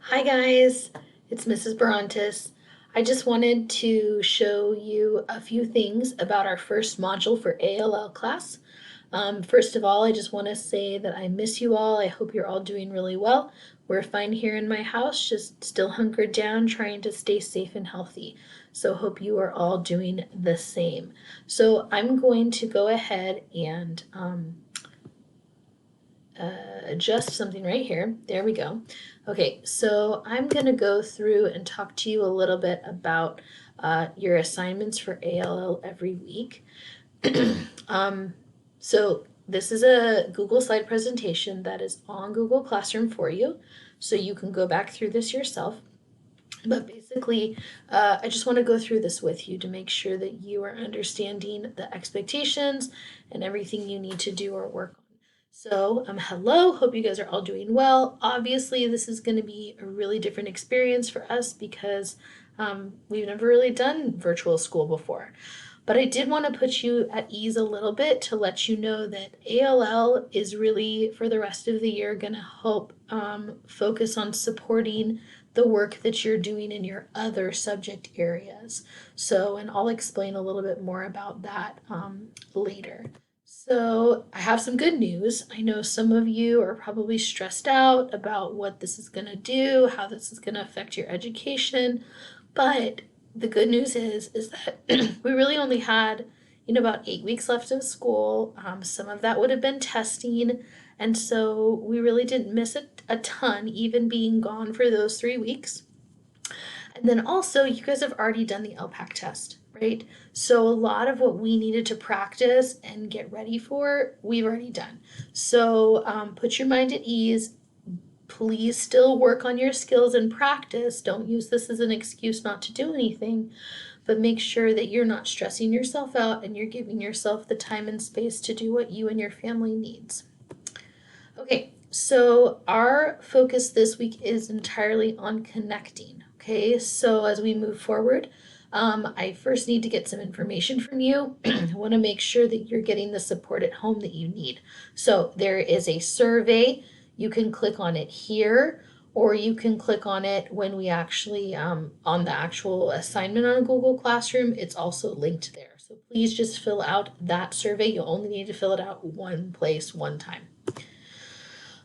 Hi guys, it's Mrs. Barrantes. I just wanted to show you a few things about our first module for ALL class. First of all, I just want to say that I miss you all. I hope you're all doing really well. We're fine here in my house, just still hunkered down, trying to stay safe and healthy. So hope you are all doing the same. So I'm going to go ahead and adjust something right here. There we go. Okay, so I'm going to go through and talk to you a little bit about your assignments for ALL every week. um, so this is a Google slide presentation that is on Google Classroom for you, so you can go back through this yourself. But basically, I just want to go through this with you to make sure that you are understanding the expectations and everything you need to do or work on. So, hello, hope you guys are all doing well. Obviously, this is going to be a really different experience for us because we've never really done virtual school before. But I did want to put you at ease a little bit to let you know that ALL is really, for the rest of the year, going to help focus on supporting the work that you're doing in your other subject areas. So, and I'll explain a little bit more about that later. So, I have some good news. I know some of you are probably stressed out about what this is going to do, how this is going to affect your education, but the good news is that we really only had about 8 weeks left of school. Some of that would have been testing, and so we really didn't miss a ton, even being gone for those 3 weeks. And then also, you guys have already done the LPAC test, right? So a lot of what we needed to practice and get ready for, we've already done. So put your mind at ease. Please still work on your skills and practice. Don't use this as an excuse not to do anything, but make sure that you're not stressing yourself out and you're giving yourself the time and space to do what you and your family needs. Okay, so our focus this week is entirely on connecting. Okay, so as we move forward, I first need to get some information from you. I want to make sure that you're getting the support at home that you need. So there is a survey. You can click on it here, or you can click on it when we actually, on the actual assignment on Google Classroom, it's also linked there. So please just fill out that survey. You'll only need to fill it out one place, one time.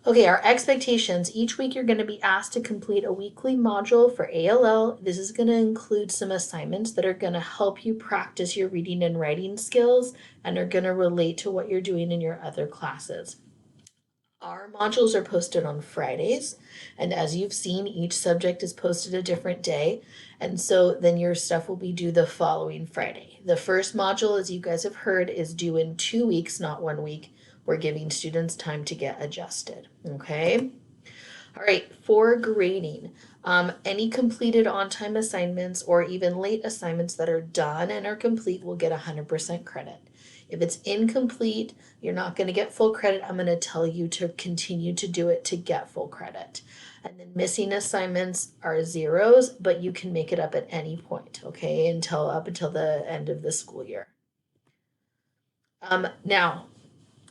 Okay, our expectations. Each week you're going to be asked to complete a weekly module for ALL. This is going to include some assignments that are going to help you practice your reading and writing skills and are going to relate to what you're doing in your other classes. Our modules are posted on Fridays, and as you've seen, each subject is posted a different day, and so then your stuff will be due the following Friday. The first module, as you guys have heard, is due in 2 weeks, not 1 week. We're giving students time to get adjusted, okay? All right, for grading, any completed on-time assignments or even late assignments that are done and are complete will get 100% credit. If it's incomplete, you're not going to get full credit. I'm going to tell you to continue to do it to get full credit. And then missing assignments are zeros, but you can make it up at any point, okay, up until the end of the school year. Now,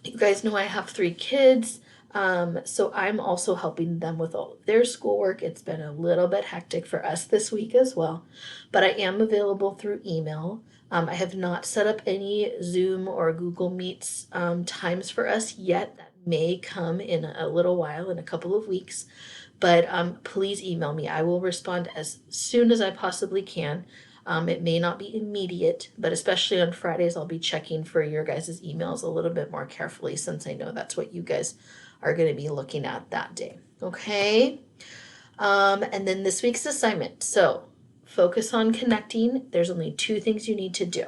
you guys know I have 3 kids. So I'm also helping them with all of their schoolwork. It's been a little bit hectic for us this week as well, but I am available through email. I have not set up any Zoom or Google Meets times for us yet. That may come in a little while, in a couple of weeks, but please email me. I will respond as soon as I possibly can. It may not be immediate, but especially on Fridays, I'll be checking for your guys' emails a little bit more carefully since I know that's what you guys are going to be looking at that day. Okay. And then this week's assignment. So focus on connecting. There's only 2 things you need to do.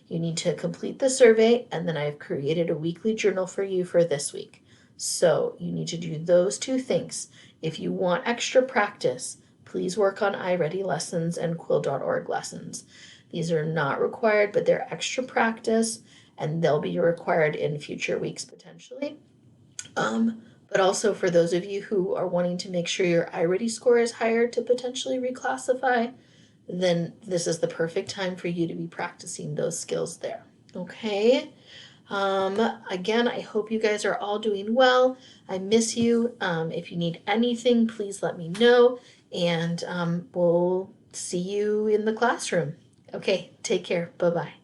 You need to complete the survey, and then I've created a weekly journal for you for this week. So you need to do those 2 things. If you want extra practice, please work on iReady lessons and quill.org lessons. These are not required, but they're extra practice, and they'll be required in future weeks potentially. But also for those of you who are wanting to make sure your iReady score is higher to potentially reclassify, then this is the perfect time for you to be practicing those skills there. Okay? Again, I hope you guys are all doing well. I miss you. If you need anything, please let me know, and we'll see you in the classroom. Okay, take care. Bye bye.